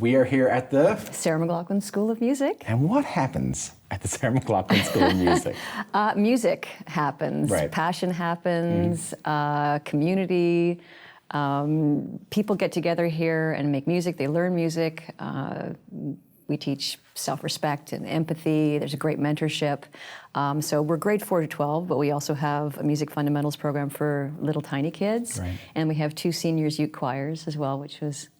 We are here at the Sarah McLachlan School of Music. And what happens at the Sarah McLachlan School of Music? Music happens, right. Passion happens, community. People get together here and make music. They learn music. We teach self-respect and empathy. There's a great mentorship. So we're grade 4 to 12, but we also have a music fundamentals program for little tiny kids. Right. And we have 2 seniors youth choirs as well, which was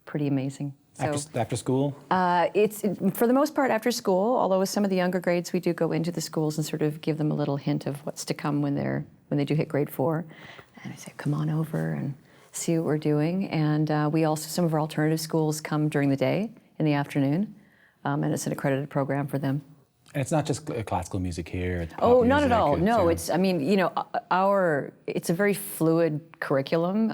pretty amazing. So, After school? It's for the most part after school, although with some of the younger grades we do go into the schools and sort of give them a little hint of what's to come when they do hit grade 4. And I say, come on over and see what we're doing. And we also, some of our alternative schools come during the day, in the afternoon, and it's an accredited program for them. And it's not just classical music here. It's pop Oh, not music, at all. No, too. it's, I mean, you know, it's a very fluid curriculum.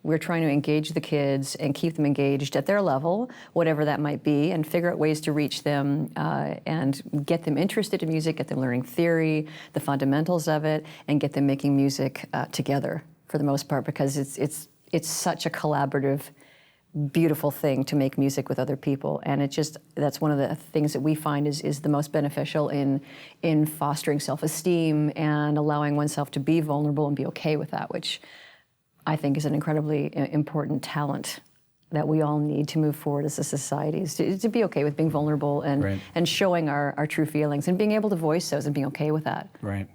We're trying to engage the kids and keep them engaged at their level, whatever that might be, and figure out ways to reach them and get them interested in music, get them learning theory, the fundamentals of it, and get them making music together for the most part, because it's such a collaborative, beautiful thing to make music with other people, and that's one of the things that we find is the most beneficial in fostering self-esteem and allowing oneself to be vulnerable and be okay with that, which I think is an incredibly important talent that we all need to move forward as a society, is to be okay with being vulnerable and Right. and showing our true feelings and being able to voice those and being okay with that. Right.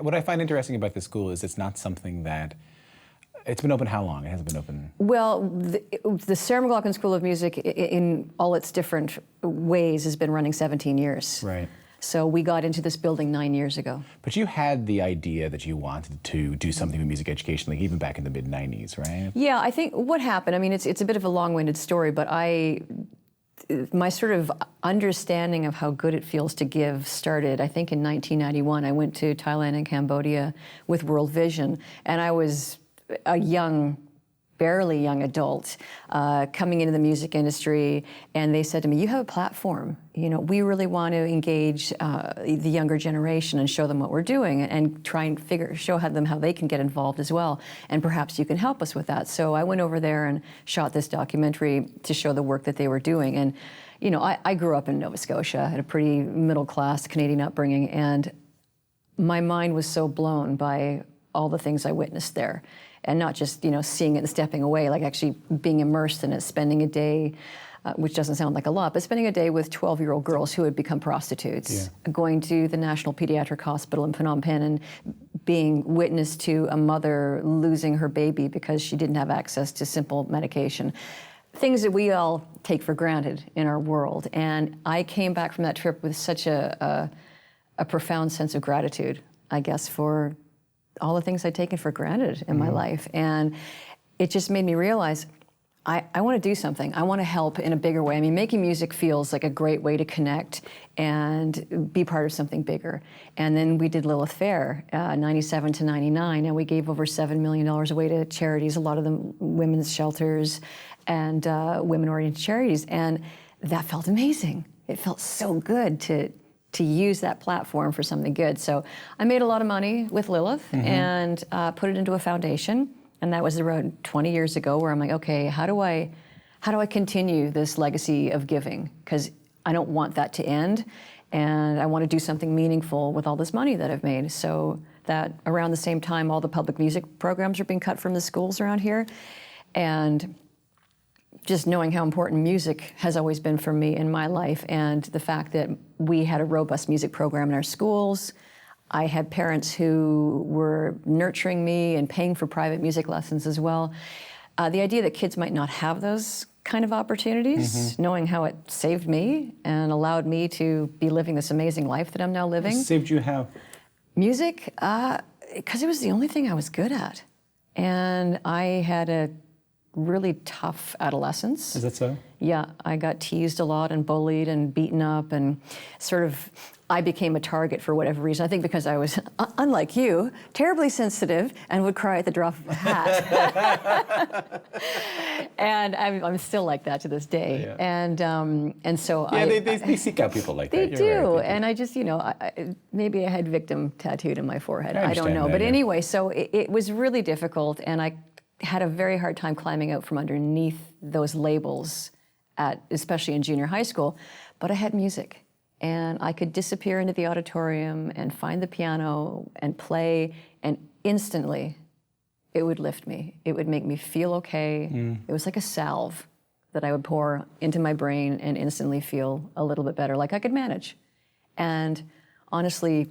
What I find interesting about this school is it's not something that. It's been open how long? It hasn't been open. Well, the Sarah McLachlan School of Music, in all its different ways, has been running 17 years. Right. So we got into this building 9 years ago. But you had the idea that you wanted to do something with music education, like even back in the mid-'90s, right? Yeah, I think what happened, I mean, it's a bit of a long-winded story, but my sort of understanding of how good it feels to give started, I think, in 1991. I went to Thailand and Cambodia with World Vision, and I was a barely young adult coming into the music industry, and they said to me, you have a platform. You know, we really want to engage the younger generation and show them what we're doing and try and show them how they can get involved as well. And perhaps you can help us with that. So I went over there and shot this documentary to show the work that they were doing. And, you know, I grew up in Nova Scotia, had a pretty middle-class Canadian upbringing, and my mind was so blown by all the things I witnessed there. And not just, you know, seeing it and stepping away, like actually being immersed in it, spending a day, which doesn't sound like a lot, but spending a day with 12-year-old girls who had become prostitutes, going to the National Pediatric Hospital in Phnom Penh and being witness to a mother losing her baby because she didn't have access to simple medication. Things that we all take for granted in our world. And I came back from that trip with such a profound sense of gratitude, I guess, for all the things I'd taken for granted in my life. And it just made me realize I want to do something. I want to help in a bigger way. I mean, making music feels like a great way to connect and be part of something bigger. And then we did Lilith Fair, 97 to 99, and we gave over $7 million away to charities, a lot of them women's shelters and women-oriented charities. And that felt amazing. It felt so good to use that platform for something good. So I made a lot of money with Lilith and put it into a foundation. And that was around 20 years ago, where I'm like, okay, how do I continue this legacy of giving? Because I don't want that to end. And I want to do something meaningful with all this money that I've made. So that around the same time, all the public music programs are being cut from the schools around here. And just knowing how important music has always been for me in my life, and the fact that we had a robust music program in our schools. I had parents who were nurturing me and paying for private music lessons as well. The idea that kids might not have those kind of opportunities, knowing how it saved me and allowed me to be living this amazing life that I'm now living. Saved you how? Music, because it was the only thing I was good at. And I had a really tough adolescence. Is that so? Yeah, I got teased a lot and bullied and beaten up, and sort of I became a target for whatever reason. I think because I was, unlike you, terribly sensitive and would cry at the drop of a hat. And I'm still like that to this day. Yeah. And so they seek out people like they that. do, You're right. and I just, you know, maybe I had victim tattooed in my forehead. I I don't understand know, that, but yeah. anyway, so it was really difficult, and I had a very hard time climbing out from underneath those labels especially in junior high school, but I had music. And I could disappear into the auditorium and find the piano and play, and instantly it would lift me. It would make me feel okay. It was like a salve that I would pour into my brain and instantly feel a little bit better, like I could manage. And honestly,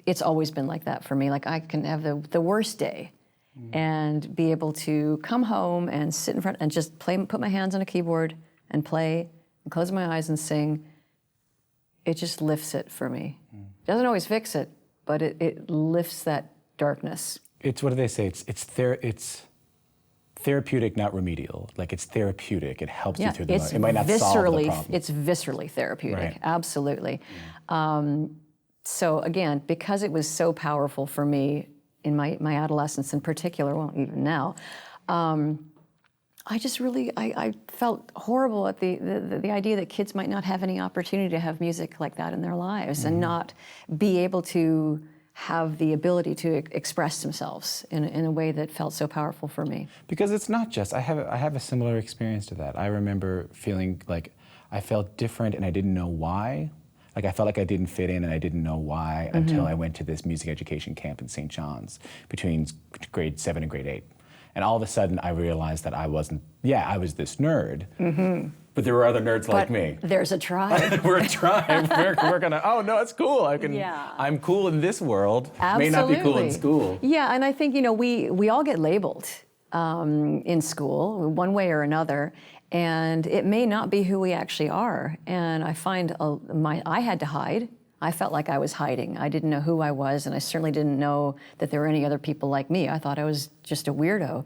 it's always been like that for me. Like I can have the worst day and be able to come home and sit in front and just play, put my hands on a keyboard and play and close my eyes and sing. It just lifts it for me. Doesn't always fix it, but it lifts that darkness. It's, what do they say? It's therapeutic, not remedial. Like it's therapeutic. It helps you through the moment. It might not solve the problem. It's viscerally therapeutic, Right. absolutely. So again, because it was so powerful for me in my adolescence in particular, well, even now, I just really, I felt horrible at the idea that kids might not have any opportunity to have music like that in their lives and not be able to have the ability to express themselves in a way that felt so powerful for me. Because it's not just, I have a similar experience to that. I remember feeling like I felt different and I didn't know why. Like I felt like I didn't fit in and I didn't know why until I went to this music education camp in St. John's between grade 7 and grade 8. And all of a sudden I realized that I wasn't, I was this nerd, but there were other nerds like me. There's a tribe. We're a tribe. We're gonna, oh no, it's cool. I'm cool in this world. Absolutely. May not be cool in school. Yeah, and I think, we all get labeled in school one way or another, and it may not be who we actually are. And I find I had to hide. I felt like I was hiding. I didn't know who I was, and I certainly didn't know that there were any other people like me. I thought I was just a weirdo.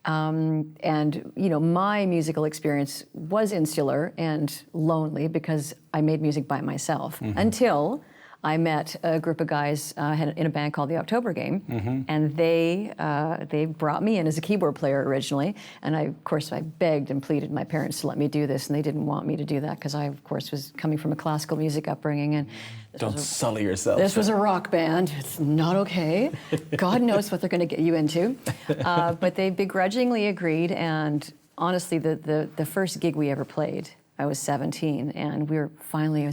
And my musical experience was insular and lonely because I made music by myself until I met a group of guys in a band called the October Game, and they brought me in as a keyboard player originally. And of course, I begged and pleaded my parents to let me do this, and they didn't want me to do that because I, of course, was coming from a classical music upbringing. And don't sully yourself. This was a rock band. It's not okay. God knows what they're going to get you into. But they begrudgingly agreed. And honestly, the first gig we ever played, I was 17, and we were finally,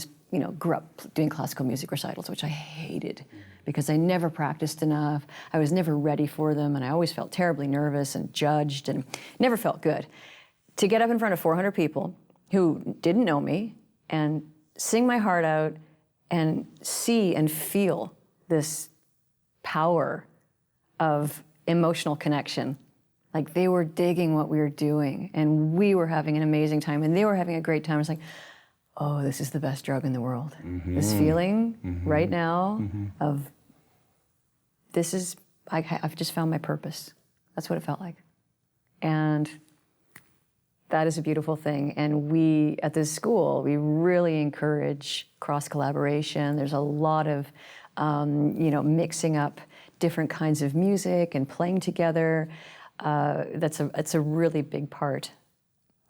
grew up doing classical music recitals, which I hated because I never practiced enough. I was never ready for them, and I always felt terribly nervous and judged and never felt good. To get up in front of 400 people who didn't know me and sing my heart out and see and feel this power of emotional connection. Like they were digging what we were doing, and we were having an amazing time, and they were having a great time. It's like, oh, this is the best drug in the world. This feeling right now of I've just found my purpose. That's what it felt like. And that is a beautiful thing. And we, at this school, we really encourage cross-collaboration. There's a lot of, mixing up different kinds of music and playing together. It's a really big part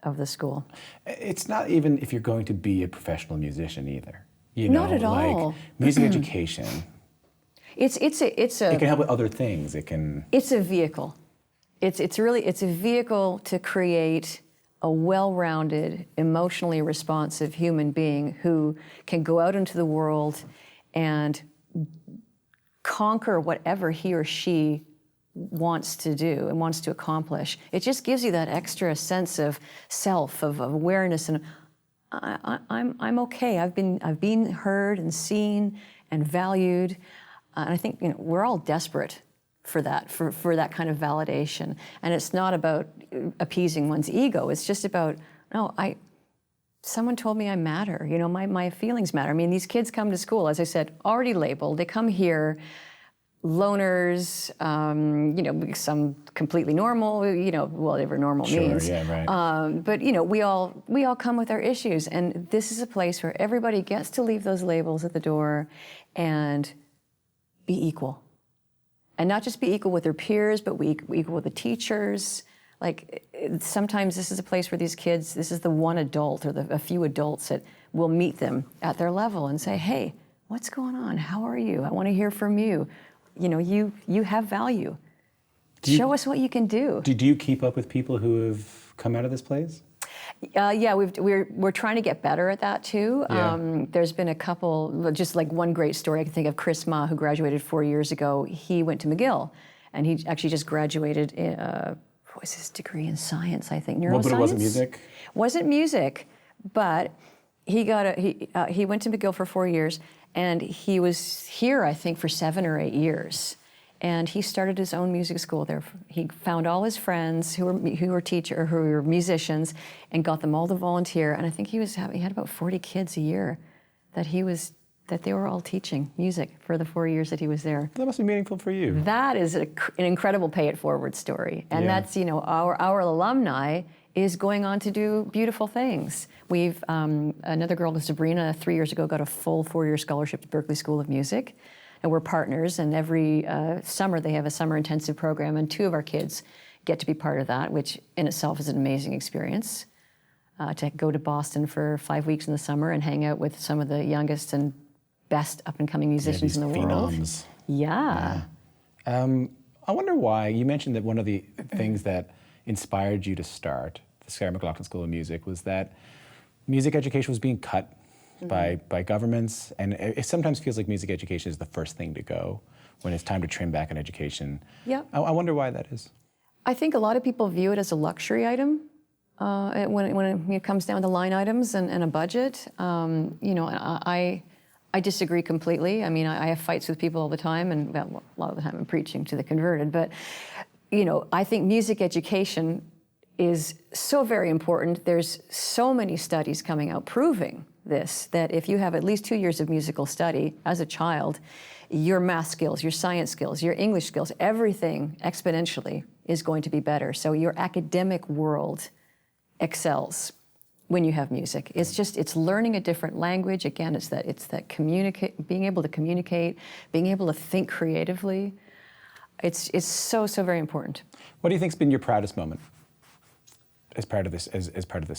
of the school. It's not even if you're going to be a professional musician either. Not at all. Like music education. It can help with other things. It's a vehicle. It's a vehicle to create a well-rounded, emotionally responsive human being who can go out into the world and conquer whatever he or she wants to do and wants to accomplish. It just gives you that extra sense of self, of awareness, and I'm okay. I've been heard and seen and valued, and I think we're all desperate for that, for that kind of validation. And it's not about appeasing one's ego. It's just about someone told me I matter. My feelings matter. I mean, these kids come to school, as I said, already labeled. They come here. Loners, some completely normal, whatever normal means. Yeah, right. But we all come with our issues, and this is a place where everybody gets to leave those labels at the door and be equal. And not just be equal with their peers, but be equal with the teachers. Like, sometimes this is a place where these kids, this is the one adult or a few adults that will meet them at their level and say, hey, what's going on? How are you? I want to hear from you. You have value. Show us what you can do. Do you keep up with people who have come out of this place? Yeah, we're trying to get better at that too. Yeah. There's been a couple, just like one great story I can think of. Chris Ma, who graduated 4 years ago, he went to McGill, and he actually just graduated in, what was his degree in science, I think, neuroscience? Well, but it wasn't music? Wasn't music, but he went to McGill for 4 years, and he was here, I think, for 7 or 8 years. And he started his own music school there. He found all his friends who were musicians, and got them all to volunteer. And I think he had about 40 kids a year that they were all teaching music for the 4 years that he was there. That must be meaningful for you. That is an incredible pay it forward story, and Yeah. that's our alumni is going on to do beautiful things. We've another girl, Sabrina, 3 years ago got a full 4-year scholarship to Berklee School of Music. And we're partners, and every summer they have a summer intensive program, and 2 of our kids get to be part of that, which in itself is an amazing experience. To go to Boston for 5 weeks in the summer and hang out with some of the youngest and best up-and-coming musicians in the world. Phenoms. Yeah. I wonder why, you mentioned that one of the things that inspired you to start the Sarah McLachlan School of Music was that music education was being cut by governments, and it sometimes feels like music education is the first thing to go when it's time to trim back on education. Yeah. I wonder why that is. I think a lot of people view it as a luxury item when it comes down to line items and a budget. I disagree completely. I mean, I have fights with people all the time, and a lot of the time I'm preaching to the converted. But I think music education is so very important. There's so many studies coming out proving this, that if you have at least 2 years of musical study as a child, your math skills, your science skills, your English skills, everything exponentially is going to be better. So your academic world excels when you have music. It's learning a different language. Again, it's that being able to communicate, being able to think creatively. It's so very important. What do you think's been your proudest moment as part of this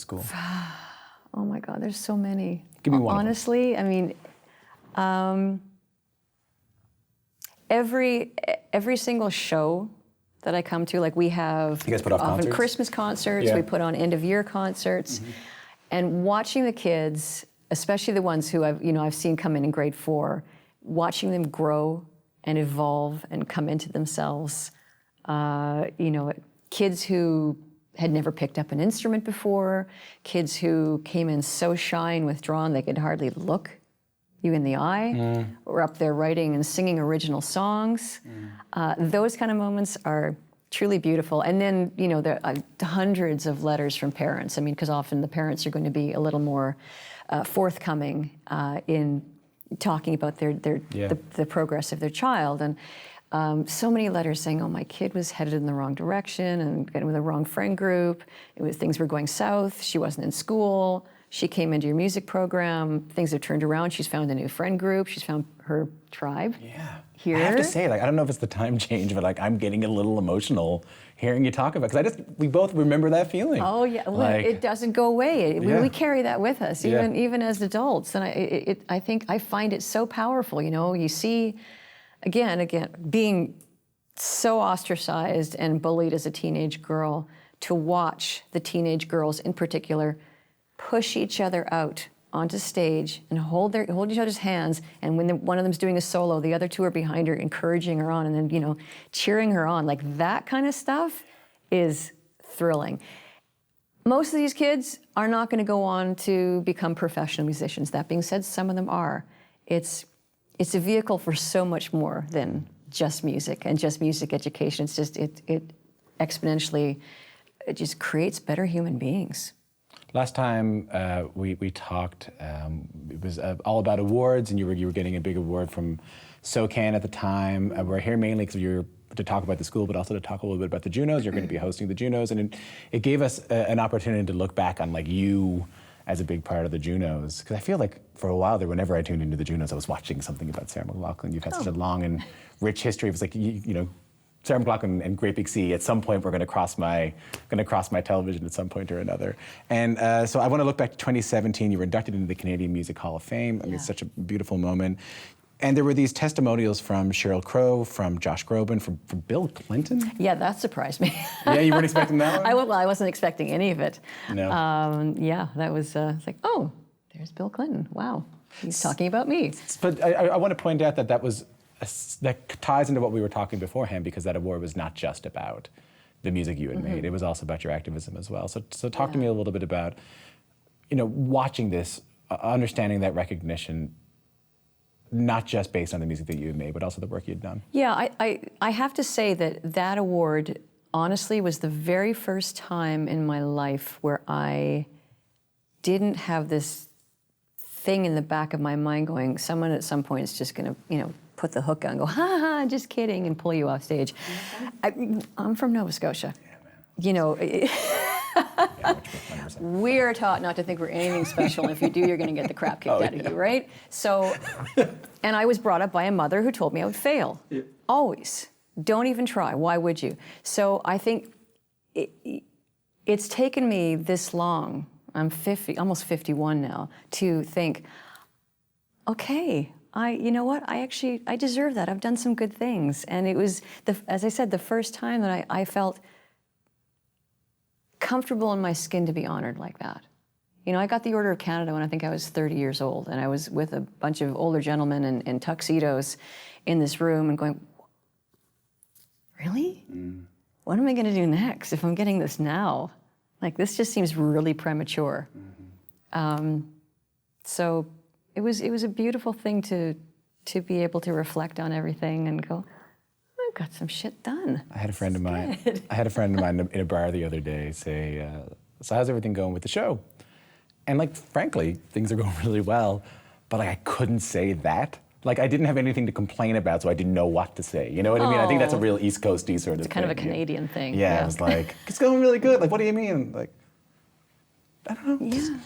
school? Oh my God, there's so many. Give me one. Honestly, I mean, every single show that I come to, like we have You guys put off often concerts? Christmas concerts, Yeah. we put on end of year concerts, and watching the kids, especially the ones who I've seen come in grade 4, watching them grow and evolve and come into themselves. Kids who had never picked up an instrument before, kids who came in so shy and withdrawn they could hardly look you in the eye, or up there writing and singing original songs. Those kind of moments are truly beautiful. And then, there are hundreds of letters from parents. I mean, because often the parents are going to be a little more forthcoming in talking about the progress of their child. And so many letters saying, oh, my kid was headed in the wrong direction and getting with the wrong friend group. Things were going south. She wasn't in school. She came into your music program. Things have turned around. She's found a new friend group. She's found her tribe. Yeah. Here. I have to say, I don't know if it's the time change, but I'm getting a little emotional hearing you talk about it, because we both remember that feeling. Oh yeah, well, it doesn't go away. We carry that with us, even as adults. And I think I find it so powerful. You see, again, being so ostracized and bullied as a teenage girl, to watch the teenage girls in particular push each other out onto stage and hold each other's hands, and when one of them's doing a solo, the other 2 are behind her, encouraging her on, and then cheering her on. Like that kind of stuff is thrilling. Most of these kids are not going to go on to become professional musicians. That being said, some of them are. It's a vehicle for so much more than just music and just music education. It's just it exponentially, it just creates better human beings. Last time we talked, it was all about awards, and you were getting a big award from SOCAN at the time. We're here mainly because you're to talk about the school, but also to talk a little bit about the Junos. You're going to be hosting the Junos, and it gave us an opportunity to look back on you as a big part of the Junos. Because I feel like for a while there, whenever I tuned into the Junos, I was watching something about Sarah McLachlan. You've had such a long and rich history. It was like Sarah McLachlan and Great Big Sea, at some point we're going to cross my television at some point or another. And so I want to look back to 2017. You were inducted into the Canadian Music Hall of Fame. I mean, it's such a beautiful moment. And there were these testimonials from Sheryl Crow, from Josh Groban, from Bill Clinton. Yeah, that surprised me. Yeah, you weren't expecting that one? I wasn't expecting any of it. No. Yeah, that was it's like, oh, there's Bill Clinton. Wow, he's talking about me. But I want to point out that that ties into what we were talking beforehand, because that award was not just about the music you had made. It was also about your activism as well. So talk to me a little bit about, watching this, understanding that recognition, not just based on the music that you had made, but also the work you'd done. Yeah, I have to say that award, honestly, was the very first time in my life where I didn't have this thing in the back of my mind going, someone at some point is just going to, put the hook on and go, ha ha, just kidding, and pull you off stage. I'm from Nova Scotia. Yeah, man. Yeah, We're taught not to think we're anything special, and if you do, you're going to get the crap kicked out of you, right? So, and I was brought up by a mother who told me I would fail. Yeah. Always. Don't even try. Why would you? So I think it's taken me this long, I'm 50, almost 51 now, to think, okay, you know what? I deserve that. I've done some good things. And it was, as I said, the first time that I felt comfortable in my skin to be honored like that. I got the Order of Canada when I think I was 30 years old, and I was with a bunch of older gentlemen in tuxedos in this room and going, really? What am I going to do next if I'm getting this now? Like, this just seems really premature. So it was a beautiful thing to be able to reflect on everything and go, I've got some shit done. I had a friend of mine in a bar the other day say, so how's everything going with the show? And frankly, things are going really well, but I couldn't say that. I didn't have anything to complain about, so I didn't know what to say. You know what I mean? I think that's a real East Coasty sort of thing. It's kind of a Canadian thing. Yeah, I was like, it's going really good. What do you mean? I don't know. Yeah,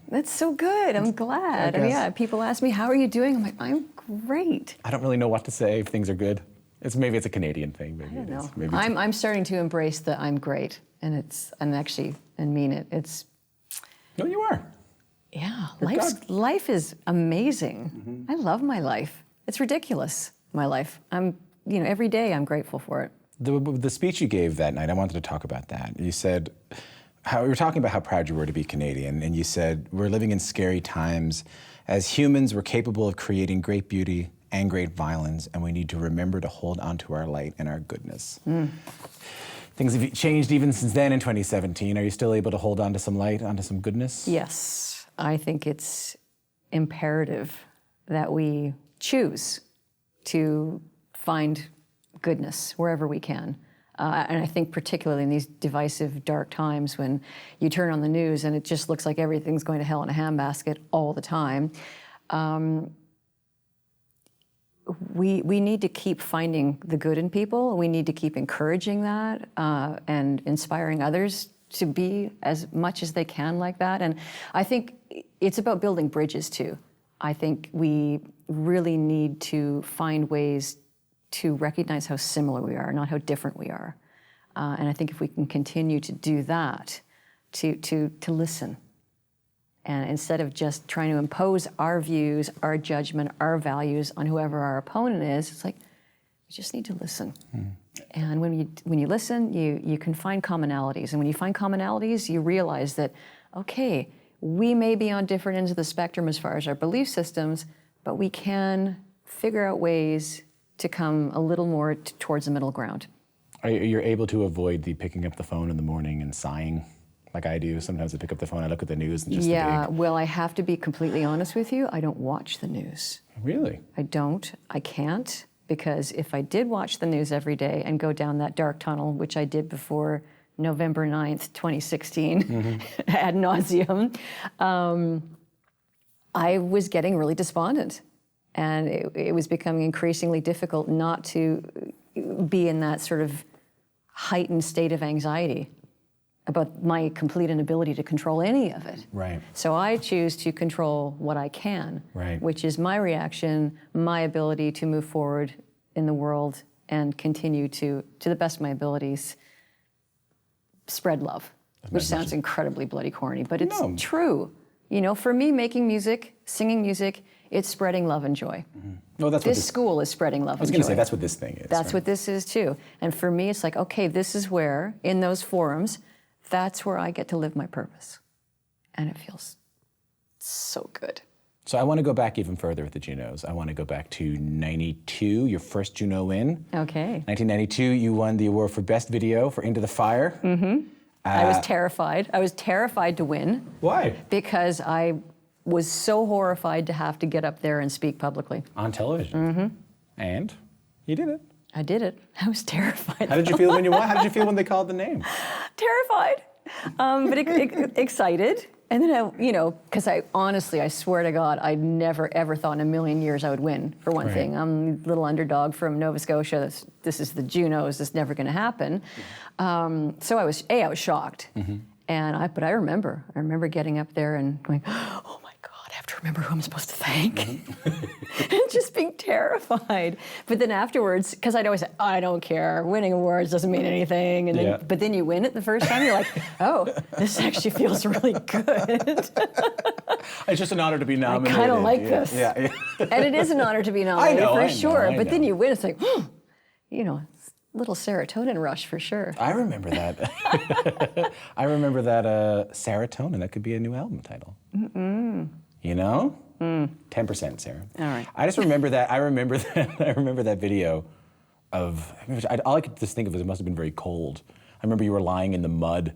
that's so good. I'm glad. Yeah, people ask me, how are you doing? I'm like, I'm great. I don't really know what to say if things are good. Maybe it's a Canadian thing. Maybe I don't know. Maybe I'm starting to embrace the I'm great, and mean it. It's. No, you are. Yeah, life is amazing. I love my life. It's ridiculous, my life. Every day I'm grateful for it. The speech you gave that night, I wanted to talk about that. You said, you were talking about how proud you were to be Canadian, and you said, we're living in scary times. As humans, we're capable of creating great beauty and great violence, and we need to remember to hold on to our light and our goodness. Things have changed even since then in 2017. Are you still able to hold on to some light, onto some goodness? Yes. I think it's imperative that we choose to find goodness wherever we can. And I think particularly in these divisive, dark times when you turn on the news and it just looks like everything's going to hell in a handbasket all the time, we need to keep finding the good in people. We need to keep encouraging that and inspiring others to be as much as they can like that. And I think it's about building bridges too. I think we really need to find ways to recognize how similar we are, not how different we are. And I think if we can continue to do that, to listen, and instead of just trying to impose our views, our judgment, our values on whoever our opponent is, it's like, we just need to listen. And when you listen, you can find commonalities. And when you find commonalities, you realize that, okay, we may be on different ends of the spectrum as far as our belief systems, but we can figure out ways to come a little more towards the middle ground. You're able to avoid the picking up the phone in the morning and sighing like I do. Sometimes I pick up the phone, I look at the news and just well, I have to be completely honest with you. I don't watch the news. Really? I don't. I can't. Because if I did watch the news every day and go down that dark tunnel, which I did before November 9th, 2016, ad nauseum, I was getting really despondent. And it was becoming increasingly difficult not to be in that sort of heightened state of anxiety about my complete inability to control any of it. Right. So I choose to control what I can, right, which is my reaction, my ability to move forward in the world and continue to the best of my abilities, spread love, which sounds incredibly bloody corny, but it's true. For me, making music, singing music, It's spreading love and joy. Well, that's This school is spreading love and joy. I was going to say, that's what this thing is. That's right? what this is too. And for me, it's like, okay, this is where, in those forums, that's where I get to live my purpose. And it feels so good. So I want to go back even further with the Junos. I want to go back to 92, your first Juno win. Okay. 1992, you won the award for Best Video for Into the Fire. I was terrified. I was terrified to win. Why? Because I was so horrified to have to get up there and speak publicly. On television. And you did it. I did it. I was terrified. How did you feel when you won? How did you feel when they called the name? Terrified, but excited. And then, because I honestly, I swear to God, I never, ever thought in a million years I would win, for one thing. I'm a little underdog from Nova Scotia. This is the Junos. This is never going to happen. So I was shocked. But I remember getting up there and going, oh my God, I have to remember who I'm supposed to thank. And just being terrified. But then afterwards, because I'd always say, I don't care, winning awards doesn't mean anything. And then, But then you win it the first time, you're like, oh, this actually feels really good. It's just an honor to be nominated. I kind of like this. Yeah. And it is an honor to be nominated, I know. sure. But then you win, it's like, little serotonin rush for sure. I remember that. I remember that Serotonin. That could be a new album title. You know? 10%, Sarah. All right. I just remember that. I remember that video of. All I could just think of is it must have been very cold. I remember you were lying in the mud.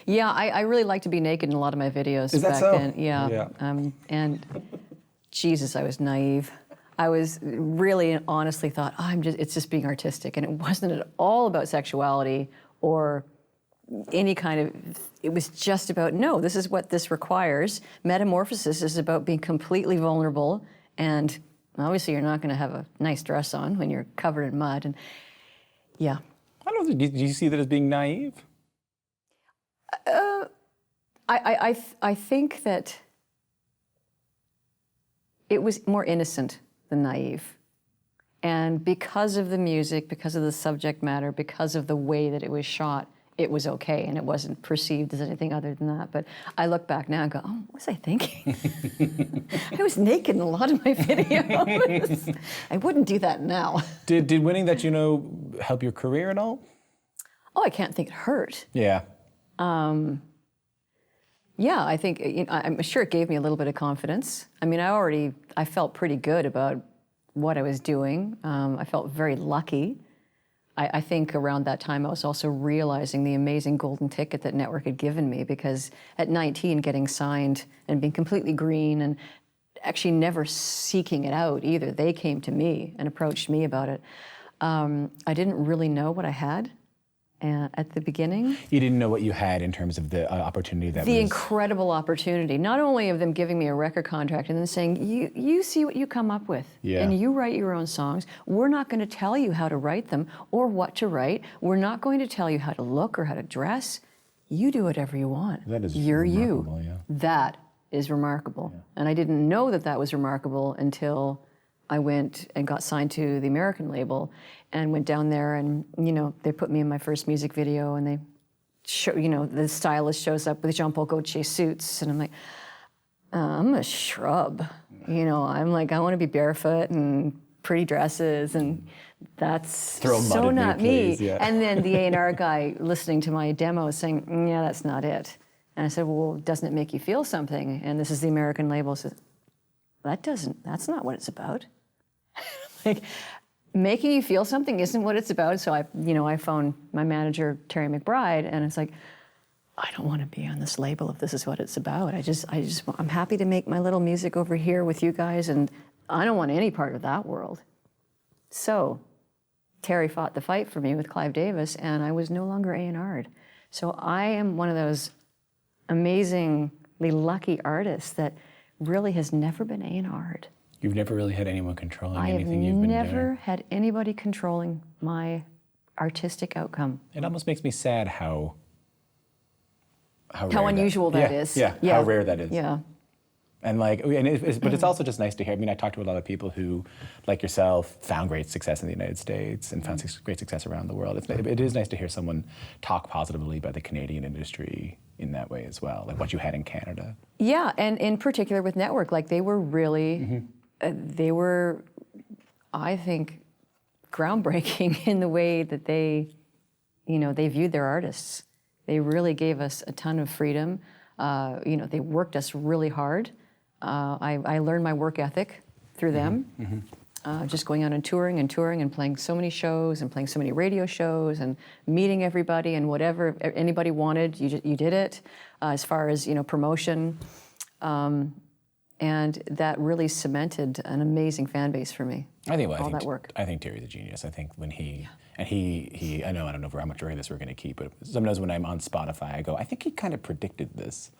Yeah, I really like to be naked in a lot of my videos Is that back so? then. Yeah. And Jesus, I was naive. I was really and honestly thought, it's just being artistic. And it wasn't at all about sexuality or any kind of, it was just about, no, this is what this requires. Metamorphosis is about being completely vulnerable. And obviously you're not going to have a nice dress on when you're covered in mud. And yeah. I don't know, do you see that as being naive? I think that it was more innocent than naive. And because of the music, because of the subject matter, because of the way that it was shot, it was okay, and it wasn't perceived as anything other than that. But I look back now and go, oh, what was I thinking? I was naked in a lot of my videos. I wouldn't do that now. Did winning that Juno help your career at all? Oh, I can't think it hurt. Yeah. Yeah, I think, I'm sure it gave me a little bit of confidence. I mean, I felt pretty good about what I was doing. I felt very lucky. I think around that time I was also realizing the amazing golden ticket that network had given me, because at 19 getting signed and being completely green and actually never seeking it out either. They came to me and approached me about it. I didn't really know what I had at the beginning. You didn't know what you had in terms of the opportunity that The incredible opportunity, not only of them giving me a record contract and then saying, you see what you come up with, and you write your own songs. We're not going to tell you how to write them or what to write. We're not going to tell you how to look or how to dress. You do whatever you want. That is You're remarkable, you. yeah. That is remarkable. Yeah. And I didn't know that was remarkable until I went and got signed to the American label and went down there, and they put me in my first music video, and they show, the stylist shows up with Jean Paul Gaultier suits, and I'm like, I'm a shrub. I'm like, I want to be barefoot and pretty dresses, and that's so not me. Yeah. And then the A&R guy listening to my demo saying, yeah, that's not it. And I said, well, doesn't it make you feel something? And this is the American label. Says, that's not what it's about. Like, making you feel something isn't what it's about. So I phoned my manager, Terry McBride, and it's like, I don't want to be on this label if this is what it's about. I'm happy to make my little music over here with you guys, and I don't want any part of that world. So Terry fought the fight for me with Clive Davis, and I was no longer A&R'd. So I am one of those amazingly lucky artists that really has never been A&R'd. You've never really had anyone controlling anything you've been doing. I have never had anybody controlling my artistic outcome. It almost makes me sad how unusual that is. Yeah, how rare that is. Yeah. And but it's also just nice to hear. I mean, I talked to a lot of people who, like yourself, found great success in the United States and found great success around the world. It is nice to hear someone talk positively about the Canadian industry in that way as well, like what you had in Canada. Yeah, and in particular with Network, like they were really they were, I think, groundbreaking in the way that they viewed their artists. They really gave us a ton of freedom. They worked us really hard. I learned my work ethic through them. Just going out and touring and playing so many shows and playing so many radio shows and meeting everybody, and whatever anybody wanted, you did it. As far as promotion, and that really cemented an amazing fan base for me. I think that work. I think Terry's a genius. I think when he I don't know how much of this we're going to keep, but sometimes when I'm on Spotify, I go, I think he kind of predicted this.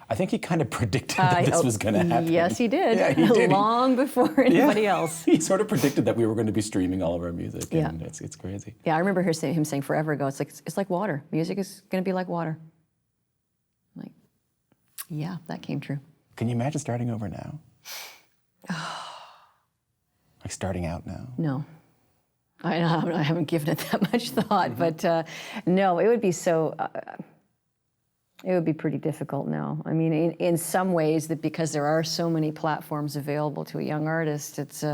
I think he kind of predicted that this was going to happen. Yes, he did. Yeah, he did. Long before anybody else. He sort of predicted that we were going to be streaming all of our music, and it's crazy. Yeah, I remember him saying forever ago, it's like water. Music is going to be like water. Like, yeah, that came true. Can you imagine starting over now? Like starting out now? No. I haven't given it that much thought, but no, it would be so... It would be pretty difficult now. I mean, in some ways, that because there are so many platforms available to a young artist, it's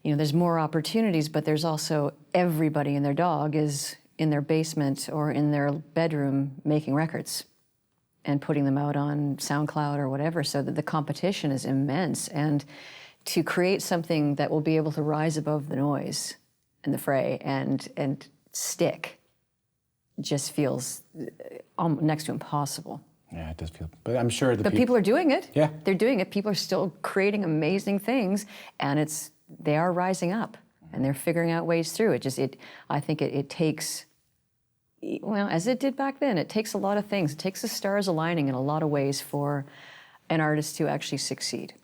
there's more opportunities, but there's also everybody and their dog is in their basement or in their bedroom making records and putting them out on SoundCloud or whatever, so that the competition is immense. And to create something that will be able to rise above the noise and the fray and stick just feels next to impossible. Yeah, it does feel, but I'm sure But people are doing it. Yeah. They're doing it. People are still creating amazing things, and they are rising up, and they're figuring out ways through. I think it takes, well, as it did back then, it takes a lot of things. It takes the stars aligning in a lot of ways for an artist to actually succeed.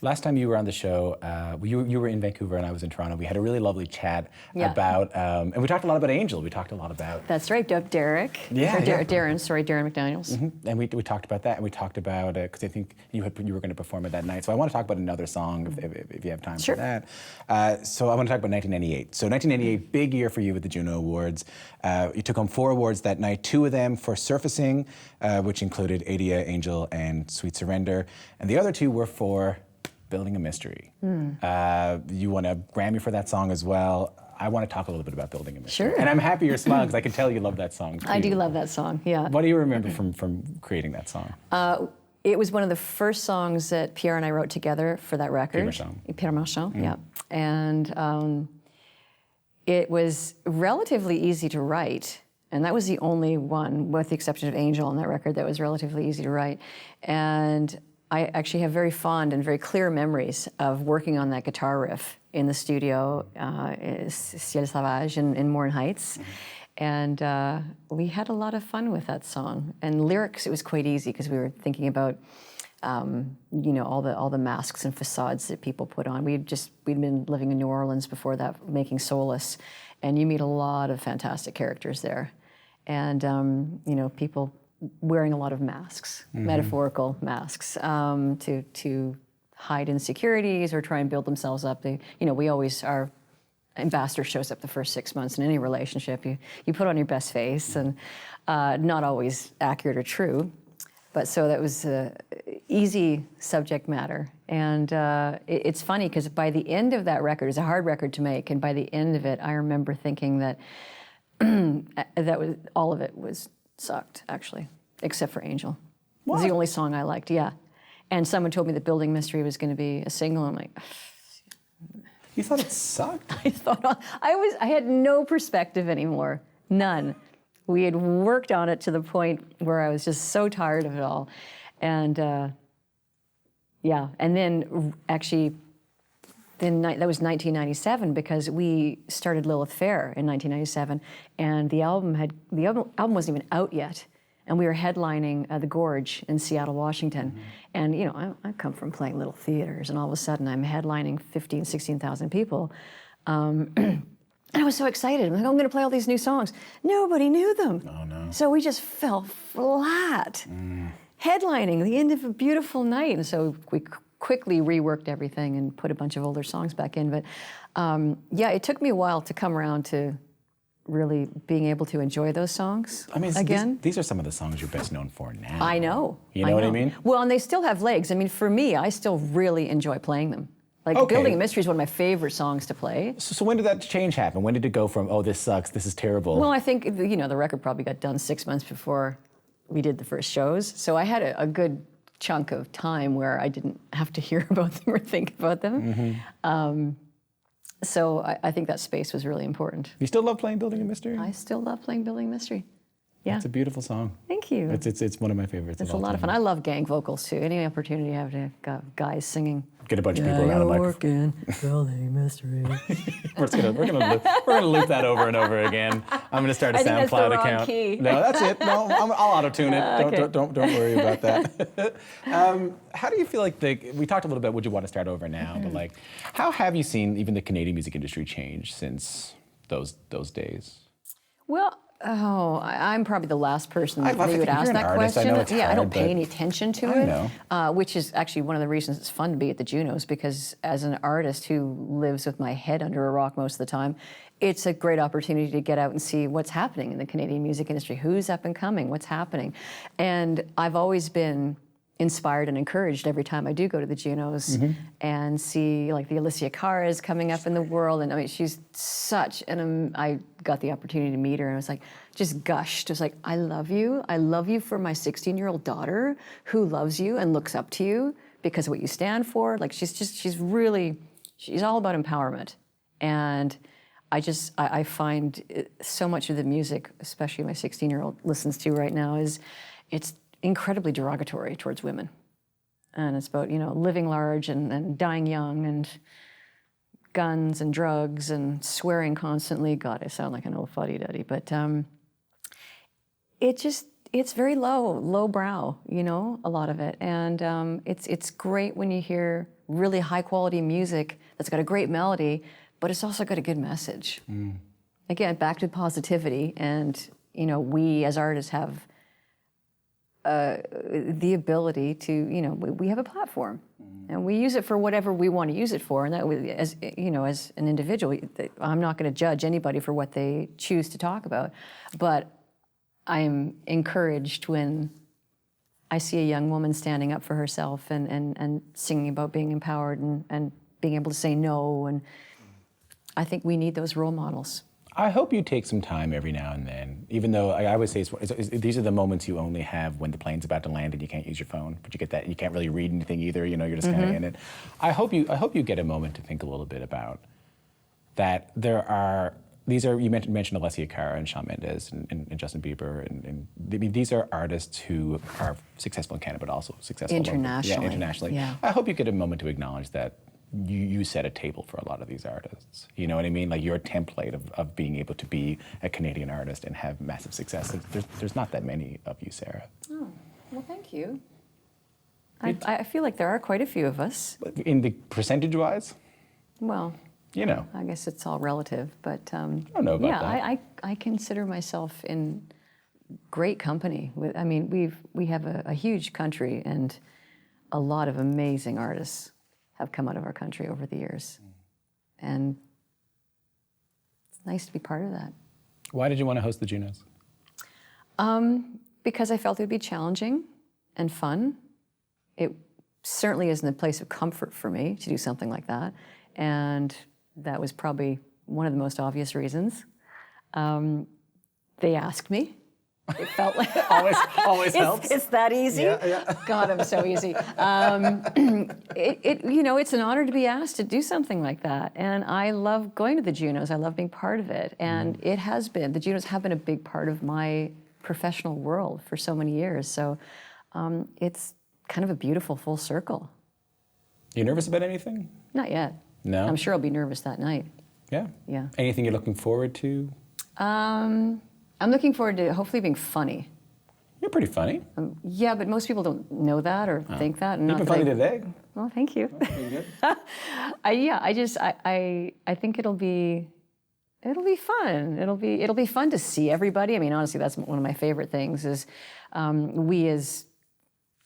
Last time you were on the show, you were in Vancouver and I was in Toronto. We had a really lovely chat about, and we talked a lot about Angel. We talked a lot about... That's right, Darren McDaniels. Mm-hmm. And we talked about that, and we talked about, because I think you were going to perform it that night. So I want to talk about another song, if you have time for that. So I want to talk about 1998. So 1998, big year for you with the Juno Awards. You took home 4 awards that night, 2 of them for surfacing, which included Adia, Angel, and Sweet Surrender. And the other 2 were for Building a Mystery. You won a Grammy for that song as well. I want to talk a little bit about Building a Mystery. Sure. And I'm happy you're smiling because I can tell you love that song too. I do love that song, yeah. What do you remember from creating that song? It was one of the first songs that Pierre and I wrote together for that record. Pierre Marchand, yeah. And it was relatively easy to write. And that was the only one, with the exception of Angel on that record, that was relatively easy to write. And I actually have very fond and very clear memories of working on that guitar riff in the studio, Ciel Sauvage in Morin Heights. And we had a lot of fun with that song. And lyrics, it was quite easy because we were thinking about, all the masks and facades that people put on. We'd been living in New Orleans before that, making Solace. And you meet a lot of fantastic characters there. And, people wearing a lot of masks, metaphorical masks, to hide insecurities or try and build themselves up. Our ambassador shows up the first 6 months in any relationship. You put on your best face, and not always accurate or true. But so that was easy subject matter. And it's funny because by the end of that record, it's a hard record to make, and by the end of it, I remember thinking that all of it was sucked, actually, except for Angel. What? It was the only song I liked, yeah. And someone told me that Building Mystery was going to be a single. I'm like, you thought it sucked? I had no perspective anymore, none. We had worked on it to the point where I was just so tired of it all. And and then actually, that was 1997 because we started Lilith Fair in 1997, and the album wasn't even out yet, and we were headlining the Gorge in Seattle, Washington. And I come from playing little theaters, and all of a sudden I'm headlining 15,000, 16,000 people. And I was so excited. I'm like, I'm going to play all these new songs. Nobody knew them. Oh no! So we just fell flat, headlining the end of a beautiful night, and so we quickly reworked everything and put a bunch of older songs back in. But it took me a while to come around to really being able to enjoy those songs again. These are some of the songs you're best known for now. I know. You know what I mean? Well, and they still have legs. I mean, for me, I still really enjoy playing them. Like Okay. Building a Mystery is one of my favorite songs to play. So when did that change happen? When did it go from, oh, this sucks, this is terrible? Well, I think, you know, the record probably got done 6 months before we did the first shows. So I had a good chunk of time where I didn't have to hear about them or think about them. So I think that space was really important. You still love playing Building a Mystery? I still love playing Building a Mystery. Yeah. It's a beautiful song. Thank you. It's one of my favorites. It's a lot of fun. I love gang vocals too. Any opportunity I have to have guys singing. Get a bunch of people around a microphone. Building Mystery. We're gonna loop that over and over again. I'm gonna start a I think that's the SoundCloud wrong account. key. No, that's it. No, I'll auto-tune it. Okay. Don't worry about that. How do you feel like we talked a little bit? Would you want to start over now? But like, how have you seen even the Canadian music industry change since those days? Well, I'm probably the last person I that love you it. would You're ask an that artist. I question. know it's I hard, don't pay but any attention to I it, know. which is actually one of the reasons it's fun to be at the Junos, because as an artist who lives with my head under a rock most of the time, it's a great opportunity to get out and see what's happening in the Canadian music industry, who's up and coming, what's happening. And I've always been inspired and encouraged every time I do go to the Junos and see like the Alicia Caras coming up in the world. And I mean, she's such I got the opportunity to meet her and I was like, just gushed. I was like, I love you. I love you for my 16-year-old daughter who loves you and looks up to you because of what you stand for. Like she's all about empowerment. And I find so much of the music, especially my 16-year-old listens to right now, it's incredibly derogatory towards women. And it's about, you know, living large and dying young and guns and drugs and swearing constantly. God, I sound like an old fuddy-duddy, but it's very low-brow, you know, a lot of it. And it's great when you hear really high-quality music that's got a great melody, but it's also got a good message. Again, back to positivity. And, you know, we as artists have the ability to, you know, we have a platform and we use it for whatever we want to use it for. And that, as you know, as an individual, I'm not going to judge anybody for what they choose to talk about, but I am encouraged when I see a young woman standing up for herself and singing about being empowered and being able to say no. And I think we need those role models. I hope you take some time every now and then, even though I always say these are the moments you only have when the plane's about to land and you can't use your phone, but you get that, you can't really read anything either, you know, you're just kind of in it. I hope you get a moment to think a little bit about that you mentioned Alessia Cara and Shawn Mendes and Justin Bieber, and I mean, these are artists who are successful in Canada, but also successful internationally. Internationally. Yeah. I hope you get a moment to acknowledge that you set a table for a lot of these artists. You know what I mean? Like your template of being able to be a Canadian artist and have massive success. There's not that many of you, Sarah. Oh, well, thank you. I feel like there are quite a few of us. In the percentage-wise? Well, you know. I guess it's all relative, but I don't know about that. I consider myself in great company. I mean, we have a huge country and a lot of amazing artists have come out of our country over the years. And it's nice to be part of that. Why did you want to host the Junos? Because I felt it would be challenging and fun. It certainly isn't a place of comfort for me to do something like that. And that was probably one of the most obvious reasons. They asked me. It felt like always helps. It's that easy. Yeah. God, I'm so easy. You know, it's an honor to be asked to do something like that, and I love going to the Junos. I love being part of it, and the Junos have been a big part of my professional world for so many years. So it's kind of a beautiful full circle. You nervous about anything? Not yet. No. I'm sure I'll be nervous that night. Yeah. Yeah. Anything you're looking forward to? I'm looking forward to hopefully being funny. You're pretty funny. Yeah, but most people don't know that or think that. And You've been funny today. Well, thank you. Pretty good. I think it'll be fun. It'll be fun to see everybody. I mean, honestly, that's one of my favorite things is we as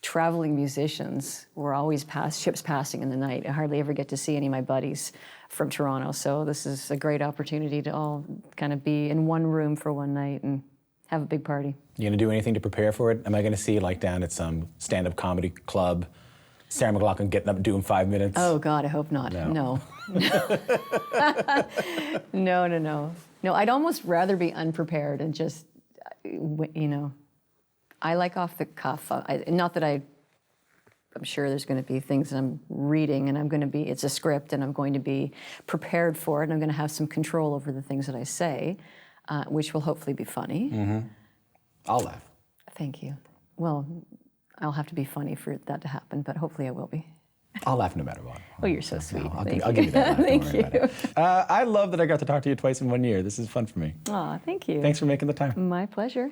traveling musicians, we're always ships passing in the night. I hardly ever get to see any of my buddies from Toronto. So this is a great opportunity to all kind of be in one room for one night and have a big party. You gonna do anything to prepare for it? Am I gonna see you like down at some stand-up comedy club Sarah McLachlan getting up and doing 5 minutes. Oh God, I hope not. No. No, I'd almost rather be unprepared and just, I like off the cuff. Not that I'm sure there's going to be things that I'm reading and it's a script and I'm going to be prepared for it and I'm going to have some control over the things that I say, which will hopefully be funny. Mm-hmm. I'll laugh. Thank you. Well, I'll have to be funny for that to happen, but hopefully I will be. I'll laugh no matter what. Oh, you're so sweet. I'll give you that laugh. Thank you. I love that I got to talk to you twice in 1 year. This is fun for me. Aw, thank you. Thanks for making the time. My pleasure.